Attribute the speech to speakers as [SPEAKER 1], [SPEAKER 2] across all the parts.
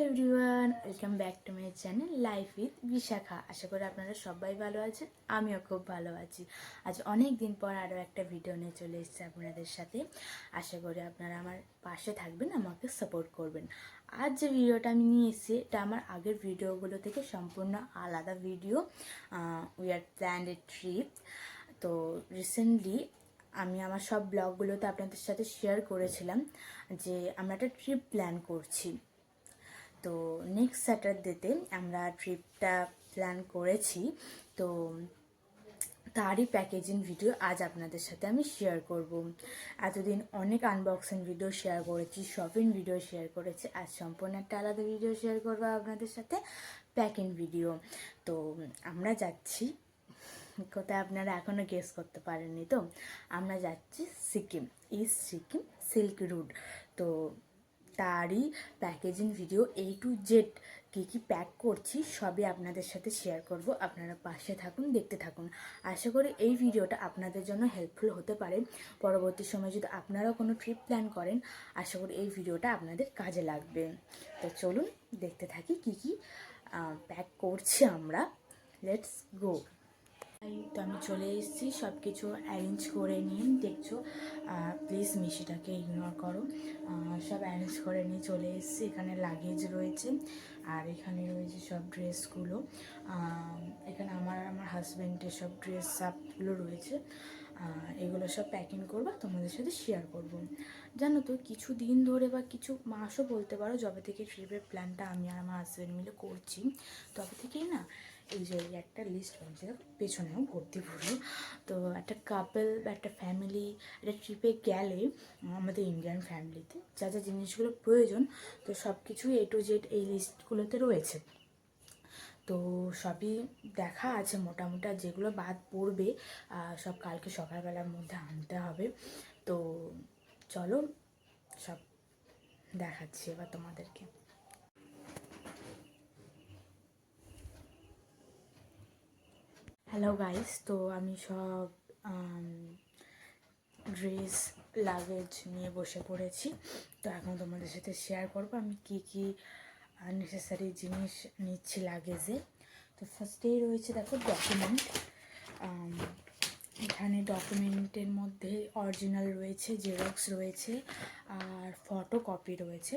[SPEAKER 1] Everyone, welcome back to my channel life with Vishakha. আশা করি আপনারা সবাই ভালো আছেন, আমিও খুব ভালো আছি। আজ অনেক দিন পর আরও একটা ভিডিও নিয়ে চলে এসেছি আপনাদের সাথে। আশা করি আপনারা আমার পাশে থাকবেন, আমাকে সাপোর্ট করবেন। আজ যে ভিডিওটা আমি নিয়ে এসেছি এটা আমার আগের ভিডিওগুলো থেকে সম্পূর্ণ আলাদা video. We are planned a trip. তো রিসেন্টলি আমি আমার সব ব্লগগুলোতে আপনাদের সাথে শেয়ার করেছিলাম যে আমরা একটা ট্রিপ প্ল্যান করছি। তো নেক্সট স্যাটারডেতে আমরা ট্রিপটা প্ল্যান করেছি। তো তারই প্যাকেজিং ভিডিও আজ আপনাদের সাথে আমি শেয়ার করব। এতদিন অনেক আনবক্সিং ভিডিও শেয়ার করেছি, শপিং ভিডিও শেয়ার করেছি, আজ সম্পূর্ণ একটা আলাদা ভিডিও শেয়ার করবো আপনাদের সাথে, প্যাকিং ভিডিও। তো আমরা যাচ্ছি কোথায় আপনারা এখনও গেস করতে পারেননি। তো আমরা যাচ্ছি Sikkim, east Sikkim silk route. তো তারই packaging video A to Z কী কী প্যাক করছি সবই আপনাদের সাথে শেয়ার করব। আপনারা পাশে থাকুন, দেখতে থাকুন। আশা করি এই ভিডিওটা আপনাদের জন্য হেল্পফুল হতে পারে। পরবর্তী সময় যদি আপনারাও কোনো ট্রিপ প্ল্যান করেন, আশা করি এই ভিডিওটা আপনাদের কাজে লাগবে। তো চলুন দেখতে থাকি কী কী প্যাক করছি আমরা। Let's go. তো আমি চলে এসেছি, সব কিছু অ্যারেঞ্জ করে নিয়ে দেখছো। প্লিজ মিশিটাকে ইগনোর করো। সব অ্যারেঞ্জ করে নিয়ে চলে এসেছি। এখানে লাগেজ রয়েছে আর এখানে রয়েছে সব ড্রেসগুলো। এখানে আমার হাজব্যান্ডের সব ড্রেস আপগুলো রয়েছে। এগুলো সব প্যাকিং করবো, তোমাদের সাথে শেয়ার করব। জানো তো কিছু দিন ধরে বা কিছু মাসও বলতে পারো, যবে থেকে ট্রিপের প্ল্যানটা আমি আর আমার হাজব্যান্ড মিলে করছি, তবে থেকেই না এই যে একটা লিস্ট হয়েছে, পেছনেও ভর্তি পুরো। তো একটা কাপল বা একটা ফ্যামিলি একটা ট্রিপে গেলে আমাদের ইন্ডিয়ান ফ্যামিলিতে যা যা জিনিসগুলো প্রয়োজন, তো সব কিছুই A to Z এই লিস্টগুলোতে রয়েছে। তো সবই দেখা আছে মোটামুটি, যেগুলো বাদ পড়বে সব কালকে সকালবেলার মধ্যে আনতে হবে। তো চলো সব দেখাচ্ছি এবার তোমাদেরকে। হ্যালো গাইস, তো আমি সব ড্রেস লাগেজ নিয়ে বসে পড়েছি। তো এখন তোমাদের সাথে শেয়ার করবো আমি কী কী নেসেসারি জিনিস নিচ্ছি লাগেজে। তো ফার্স্টেই রয়েছে দেখো ডকুমেন্ট। এখানে ডকুমেন্টের মধ্যে অরিজিনাল রয়েছে, জেরক্স রয়েছে আর ফটো কপি রয়েছে।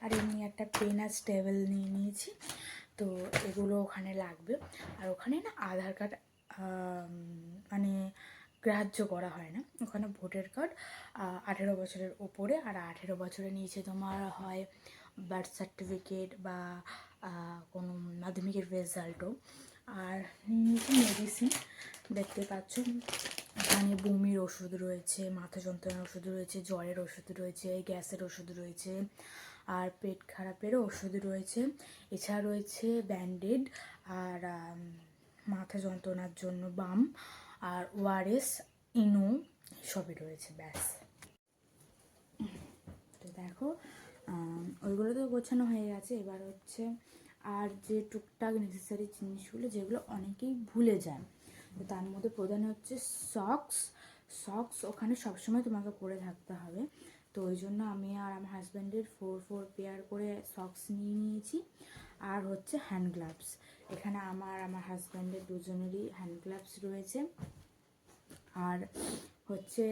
[SPEAKER 1] আর এমনি একটা পেন আর স্টেবল নিয়ে নিয়েছি। তো এগুলো ওখানে লাগবে। আর ওখানে না আধার কার্ড মানে গ্রাহ্য করা হয় না। ওখানে ভোটার কার্ড 18 বছরের ওপরে আর 18 বছরের নিচে তোমার হয় বার্থ সার্টিফিকেট বা কোনো মাধ্যমিকের রেজাল্টও। আর মেডিসিন দেখতে পাচ্ছ, এখানে বমির ওষুধ রয়েছে, মাথা যন্ত্রণার ওষুধ রয়েছে, জ্বরের ওষুধ রয়েছে, গ্যাসের ওষুধ রয়েছে আর পেট খারাপেরও ওষুধ রয়েছে। এছাড়া রয়েছে ব্যান্ডেড আর মাথা যন্ত্রণার জন্য বাম আর ORS, ইনো সবই রয়েছে। ব্যাস। তো দেখো ওইগুলো তো গোছানো হয়ে গেছে। এবার হচ্ছে আর যে টুকটাক নেসেসারি জিনিসগুলো যেগুলো অনেকেই ভুলে যায়, তো তার মধ্যে প্রধান হচ্ছে সক্স ওখানে সবসময় তোমাকে পরে থাকতে হবে। তো ওই জন্য আমি আর আমার হাজব্যান্ডের 4 পেয়ার করে সক্স নিয়ে নিয়েছি। আর হচ্ছে হ্যান্ড গ্লাভস, এখানে আমার হাজব্যান্ডের দুজনেরই হ্যান্ড গ্লাভস রয়েছে। আর হচ্ছে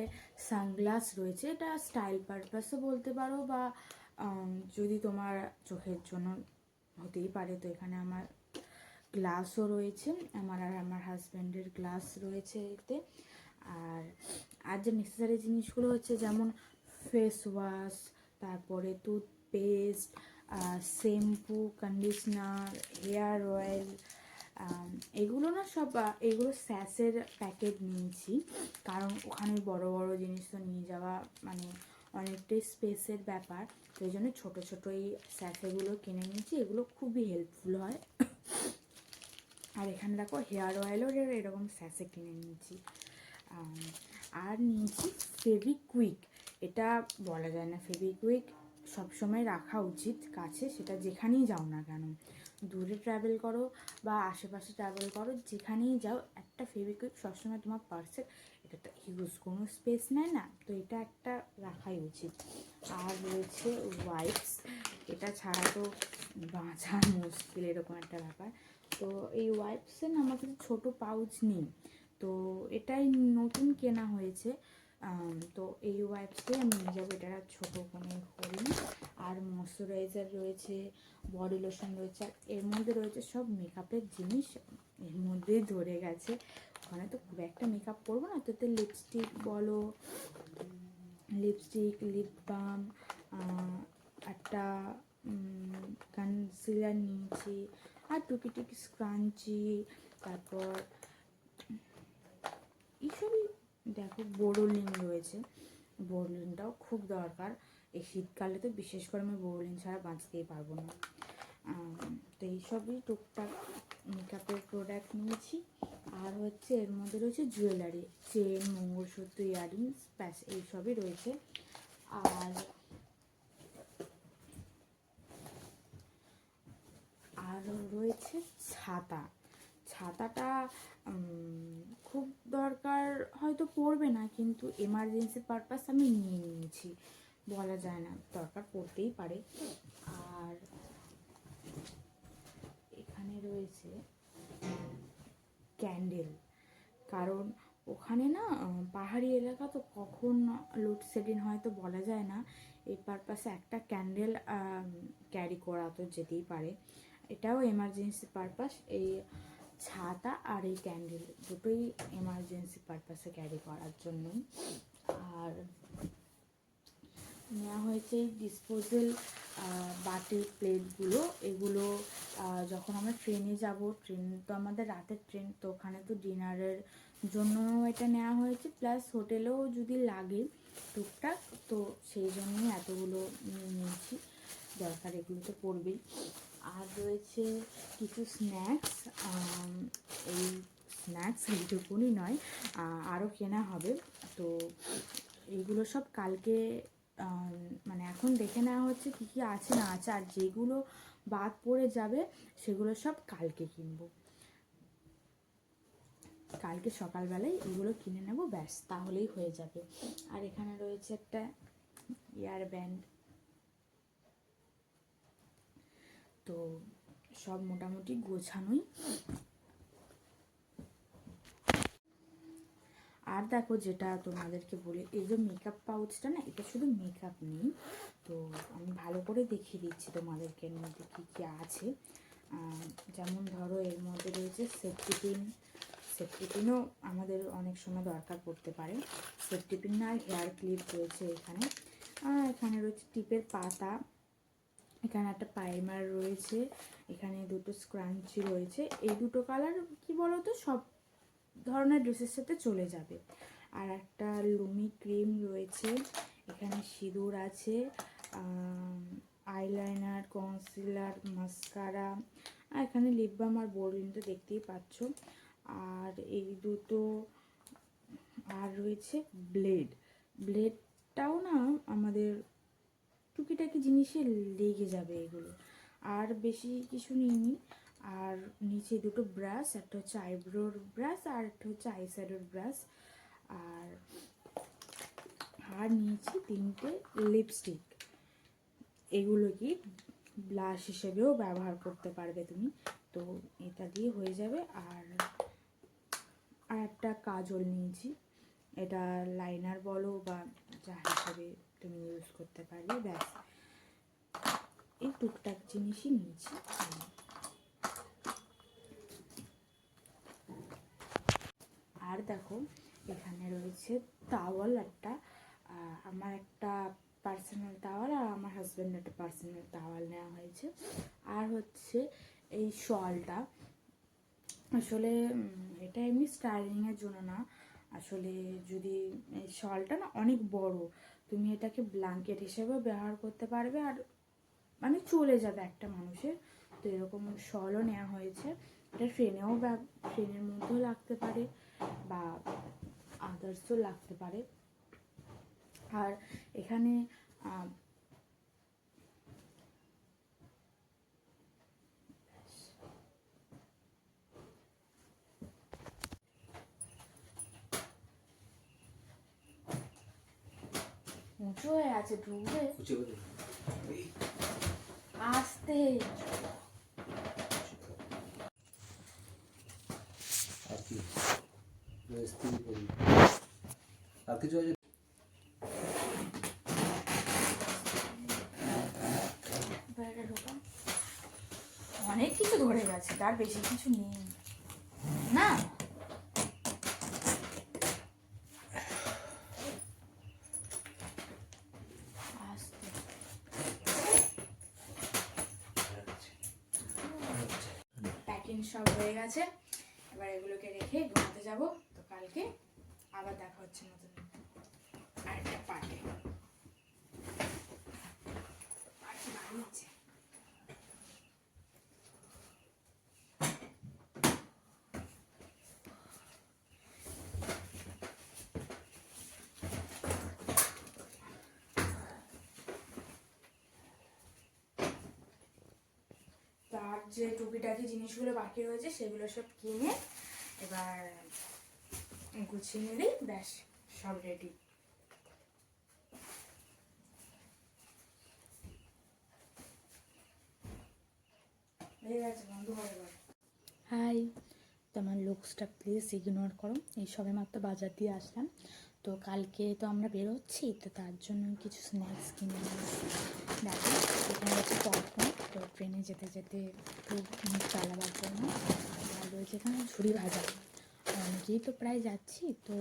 [SPEAKER 1] সানগ্লাস রয়েছে, এটা স্টাইল পারপাসও বলতে পারো বা যদি তোমার চোখের জন্য হতেই পারে। তো এখানে আমার গ্লাসও রয়েছে, আমার আর আমার হাজব্যান্ডের গ্লাস রয়েছে এতে। আর যে নেসেসারি জিনিসগুলো হচ্ছে যেমন ফেস ওয়াশ, তারপরে toothpaste, shampoo, conditioner, hair oil, এগুলো না সব এগুলো স্যাশের প্যাকেট নিয়েছি, কারণ ওখানে বড় বড় জিনিস তো নিয়ে যাওয়া মানে অনেকটাই স্পেসের ব্যাপার। তো এই জন্য ছোটো ছোটো এই স্যাশেগুলো কিনে নিয়েছি, এগুলো খুবই হেল্পফুল হয়। আর এখানে দেখো হেয়ার অয়েলও এরকম স্যাশে কিনে নিয়েছি। আর নিয়েছি ফেভিকুইক, এটা বলা যায় না, ফেভিকুইক সবসময় রাখা উচিত কাছে, সেটা যেখানেই যাও না কেন, দূরে ট্রাভেল করো বা আশেপাশে ট্রাভেল করো, যেখানেই যাও একটা ফেভিকুইক সবসময় তোমার পার্সে এটা তো হিউজ কোনো স্পেস নেয় না, তো এটা একটা রাখাই উচিত। আর রয়েছে ওয়াইপস, এটা ছাড়া তো বাঁচা মুশকিল, এরকম একটা ব্যাপার। তো এই ওয়াইপসে না আমার কাছে ছোটো পাউচ নেই, তো এটাই নতুন কেনা হয়েছে। তো এই ওয়াইপসটাই আমি নিয়ে যাবো, এটা ছোটো কোনো করিনি। আর ময়শ্চারাইজার রয়েছে, বডি লোশন রয়েছে, আর এর মধ্যে রয়েছে সব মেকআপের জিনিস, এর মধ্যেই ধরে গেছে। ওখানে তো খুব একটা মেকআপ করবো না, তো লিপস্টিক বলো, লিপস্টিক, লিপ বাম, একটা কনসিলার নিয়েছি, আর টুকি স্ক্রাঞ্চি, তারপর এইসবই। দেখো বোরোলিন রয়েছে, বোরোলিনটাও খুব দরকার এই শীতকালে, তো বিশেষ করে আমি বোরোলিন ছাড়া বাঁচতেই পারবো না। তো এইসবই টুকটাক মেকআপের প্রোডাক্ট নিয়েছি। আর হচ্ছে এর মধ্যে রয়েছে জুয়েলারি, চেন, মঙ্গলসূত্র, ইয়াররিংস, ব্যাস এইসবই রয়েছে। আর রয়েছে ছাতা। ছাতাটা খুব দরকার হয়তো পড়বে না, কিন্তু এমার্জেন্সি পারপাস আমি নিয়ে নিয়েছি, বলা যায় না, দরকার পড়তেই পারে। আর এখানে রয়েছে ক্যান্ডেল, কারণ ওখানে না পাহাড়ি এলাকা, তো কখন লোডশেডিং হয় তো বলা যায় না। এই পারপাসে একটা ক্যান্ডেল ক্যারি করা তো যেতেই পারে, এটাও এমার্জেন্সি পারপাস। এই ছাতা আর এই ক্যান্ডেল দুটোই এমার্জেন্সি পারপাসে ক্যারি করার জন্যই। আর নেওয়া হয়েছে এই ডিসপোজেল বাটি প্লেটগুলো, এগুলো যখন আমরা ট্রেনে যাব, ট্রেন তো আমাদের রাতের ট্রেন, তো ওখানে তো ডিনারের জন্য এটা নেওয়া হয়েছে, প্লাস হোটেলেও যদি লাগে টুকটাক, তো সেই জন্যই এতগুলো নিয়েছি, দরকার এগুলো তো পড়বেই। আর রয়েছে কিছু স্ন্যাক্স, এই স্ন্যাক্স এইটুকুনি নয়, আরও কেনা হবে। তো এইগুলো সব কালকে মানে এখন দেখে নেওয়া হচ্ছে কী কী আছে না আছে, আর যেগুলো বাদ পড়ে যাবে সেগুলো সব কালকে কিনবো, কালকে সকালবেলায় এগুলো কিনে নেব, ব্যাস তাহলেই হয়ে যাবে। আর এখানে রয়েছে একটা ইয়ার ব্যান্ড। তো সব মোটামুটি গোছানোই। আর দেখো, যেটা তোমাদেরকে বলি, এই যে মেকআপ পাউচটা না, এটা শুধু মেকআপ নেই, তো আমি ভালো করে দেখিয়ে দিচ্ছি তোমাদেরকে এর মধ্যে কী কী আছে। যেমন ধরো এর মধ্যে রয়েছে সেফটি পিন, সেফটি পিনও আমাদের অনেক সময় দরকার পড়তে পারে, সেফটি পিন আর হেয়ার ক্লিপ রয়েছে এখানে। এখানে রয়েছে টিপের পাতা, এখানে একটা প্রাইমার রয়েছে, এখানে দুটো স্ক্রাঞ্চি রয়েছে, এই দুটো কালার কি বলো তো সব ধরনের ড্রেসের সাথে চলে যাবে। আর একটা লুমি ক্রিম রয়েছে, এখানে সিঁদুর আছে, আইলাইনার, কনসিলার, মাস্কারা, আর এখানে লিপ বাম আর বোরোলিন তো দেখতেই পাচ্ছ। আর এই দুটো, আর রয়েছে ব্লেড, ব্লেডটাও না আমাদের টুকিটাকি জিনিসে লেগে যাবে এগুলো, আর বেশি কিছু নিইনি। আর নিচে দুটো ব্রাশ, একটা হচ্ছে আইব্রোর ব্রাশ আর একটা হচ্ছে আইশ্যাডোর ব্রাশ। আর নিয়েছি 3টে লিপস্টিক, এগুলো কি ব্লাশ হিসেবেও ব্যবহার করতে পারবে তুমি, তো এটা দিয়ে হয়ে যাবে। আর একটা কাজল নিয়েছি, এটা লাইনার বলো বা যা হিসাবে তুমি ইউজ করতে পারবে, ব্যাস এই টুকটাক জিনিসই নিয়েছি। আর দেখো এখানে রয়েছে টাওয়াল একটা, আমার একটা পার্সোনাল টাওয়াল আর আমার হাজব্যান্ডের একটা পার্সোনাল টাওয়াল নেওয়া হয়েছে। আর হচ্ছে এই শলটা, আসলে এটা এমনি স্টাইলিংয়ের জন্য না, আসলে যদি এই শলটা না অনেক বড়, তুমি এটাকে ব্ল্যাঙ্কেট হিসেবেও ব্যবহার করতে পারবে, আর মানে চলে যাবে একটা মানুষের, তো এরকম শলও নেওয়া হয়েছে। এটা ট্রেনের মধ্যেও লাগতে পারে বা আদার্সও লাগতে পারে। আর এখানে উঁচু হয়ে আছে, ঢুকবে আস্তে। অনেক কিছু ধরে গেছে, তার বেশি কিছু নেই না। প্যাকিং সব হয়ে গেছে, এবার এগুলোকে রেখে ঘুমাতে যাব। তো কালকে আবার দেখা হচ্ছে নতুন আরেকটা পার্টে। তার যে টুকিটাকি জিনিসগুলো বাকি রয়েছে সেগুলো সব কিনে এবার গুছিয়ে নিলেই ব্যাস সব রেডি। হাই, তোমার লুকসটা প্লিজ ইগনোর করো। এই সবে মাত্র বাজার দিয়ে আসলাম। তো কালকে তো আমরা বেরোচ্ছি, তো তার জন্য কিছু স্ন্যাক্স কিনে নিয়েছি। দেখো এখানে হচ্ছে পপকর্ন, তো ট্রেনে যেতে যেতে একটু চালাবার জন্য। আর রয়েছে এখানে ঝুড়ি ভাজা, অনেকেই তো প্রায় যাচ্ছি, তো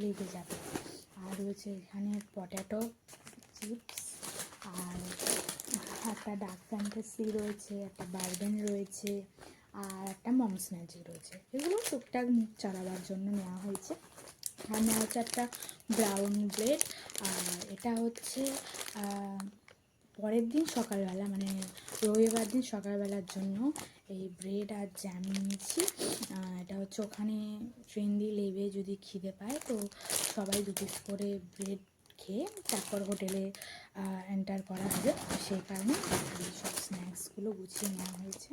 [SPEAKER 1] লেগে যাবে। আর রয়েছে এখানে পটেটো চিপস, আর একটা ডার্ক ফ্যান্টাসি রয়েছে, একটা বার্বেন রয়েছে, আর একটা মমস ম্যাজিক রয়েছে। এগুলো টুকটাক মুখ চালাবার জন্য নেওয়া হয়েছে। আর নেওয়া হচ্ছে একটা ব্রাউন ব্রেড, আর এটা হচ্ছে পরের দিন সকালবেলা, মানে রবিবার দিন সকালবেলার জন্য এই ব্রেড আর জ্যাম নিয়েছি। এটা হচ্ছে ওখানে ট্রেন দিয়ে লেবে যদি খিদে পায় তো সবাই 2 পিস করে ব্রেড খেয়ে তারপর হোটেলে এন্টার করা হবে, সেই কারণে এই সব স্ন্যাক্সগুলো গুছিয়ে নেওয়া হয়েছে।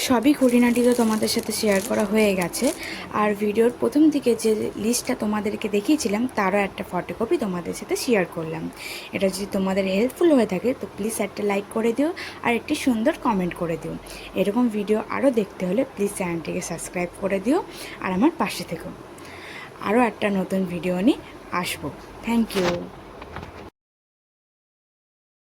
[SPEAKER 1] সবই খুঁটিনাটি তো তোমাদের সাথে শেয়ার করা হয়ে গেছে। আর ভিডিওর প্রথম দিকে যে লিস্টটা তোমাদেরকে দেখিয়েছিলাম তারও একটা ফটোকপি তোমাদের সাথে শেয়ার করলাম। এটা যদি তোমাদের হেল্পফুল হয়ে থাকে তো প্লিজ একটা লাইক করে দিও আর একটি সুন্দর কমেন্ট করে দিও। এরকম ভিডিও আরও দেখতে হলে প্লিজ চ্যানেলটিকে সাবস্ক্রাইব করে দিও আর আমার পাশে থেকো। আরও একটা নতুন ভিডিও নিয়ে আসবো। Thank you.